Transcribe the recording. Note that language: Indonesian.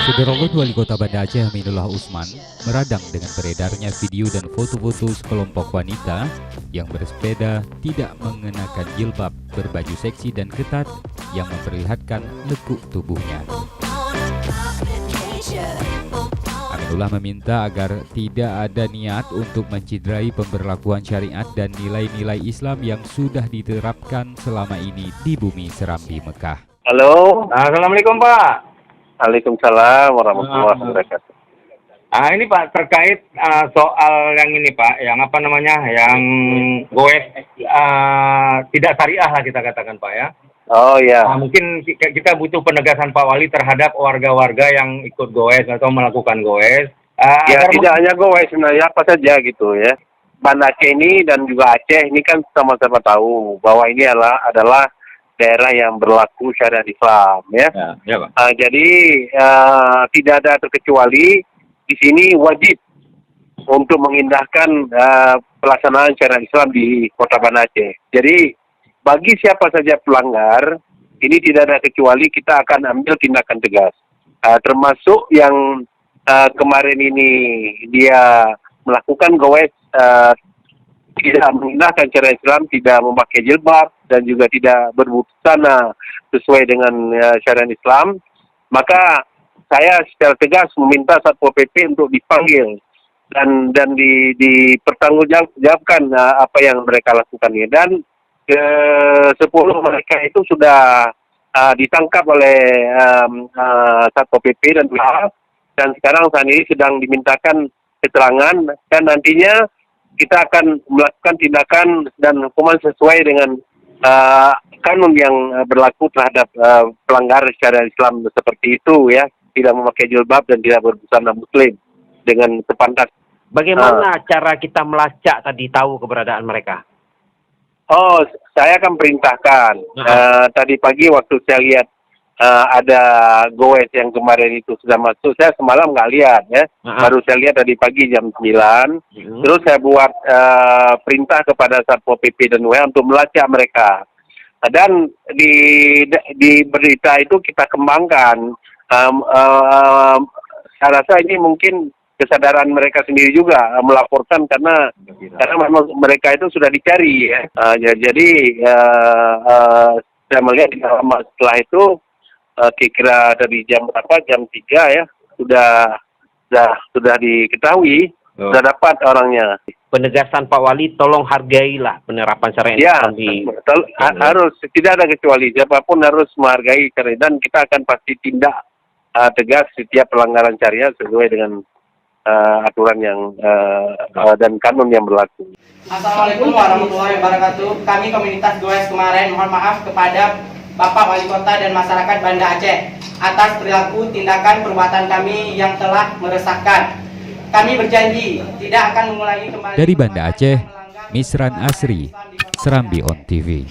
Sederolog Wali Kota Banda Aceh Aminullah Usman meradang dengan beredarnya video dan foto-foto sekelompok wanita yang bersepeda tidak mengenakan jilbab, berbaju seksi dan ketat yang memperlihatkan lekuk tubuhnya. Aminullah meminta agar tidak ada niat untuk menciderai pemberlakuan syariat dan nilai-nilai Islam yang sudah diterapkan selama ini di bumi Serambi Mekah. Halo. Assalamualaikum Pak. Waalaikumsalam warahmatullahi wabarakatuh. Ini Pak terkait soal yang ini Pak, yang apa namanya, yang goes tidak syariah lah kita katakan Pak ya. Oh ya. Mungkin kita butuh penegasan Pak Wali terhadap warga-warga yang ikut goes atau melakukan goes. Ya tidak hanya goes sebenarnya, apa saja gitu ya. Banda Aceh ini dan juga Aceh ini kan sama-sama tahu bahwa ini adalah daerah yang berlaku syariat Islam ya. Ya Pak. Jadi tidak ada terkecuali di sini wajib untuk mengindahkan pelaksanaan syariat Islam di Kota Banda Aceh. Jadi bagi siapa saja pelanggar ini tidak ada kecuali kita akan ambil tindakan tegas. Termasuk yang kemarin ini dia melakukan goes tidak mengindahkan syariat Islam, tidak memakai jilbab dan juga tidak berbusana sesuai dengan syariat Islam, maka saya secara tegas meminta Satpol PP untuk dipanggil dan dipertanggungjawabkan apa yang mereka lakukan ini. Dan 10 mereka itu sudah ditangkap oleh Satpol PP dan sekarang saat ini sedang dimintakan keterangan dan nantinya kita akan melakukan tindakan dan hukuman sesuai dengan kanun yang berlaku terhadap pelanggar syariat Islam seperti itu ya, tidak memakai jilbab dan tidak berbusana muslim dengan sepantas. Bagaimana cara kita melacak tadi tahu keberadaan mereka? Oh, saya akan perintahkan. Tadi pagi waktu saya lihat ada goes yang kemarin itu sudah masuk, saya semalam nggak lihat ya, baru saya lihat tadi pagi jam 9. Terus saya buat perintah kepada Satpol PP dan WA untuk melacak mereka. Dan di berita itu kita kembangkan. Saya rasa ini mungkin kesadaran mereka sendiri juga melaporkan karena memang mereka itu sudah dicari ya. Jadi saya melihat setelah itu kira-kira dari jam berapa, jam 3 ya, sudah diketahui, sudah dapat orangnya. Penegasan Pak Wali, tolong hargailah penerapan syariat Islam di harus, tidak ada kecuali, siapapun harus menghargai syariat dan kita akan pasti tindak tegas setiap pelanggaran syariat sesuai dengan aturan yang dan kanun yang berlaku. Assalamualaikum warahmatullahi wabarakatuh. Kami komunitas goes kemarin mohon maaf kepada Bapak Wali Kota dan masyarakat Banda Aceh atas perilaku tindakan perbuatan kami yang telah meresahkan. Kami berjanji tidak akan mengulangi kembali. Dari Banda Aceh, Misran Asri, Serambi On TV.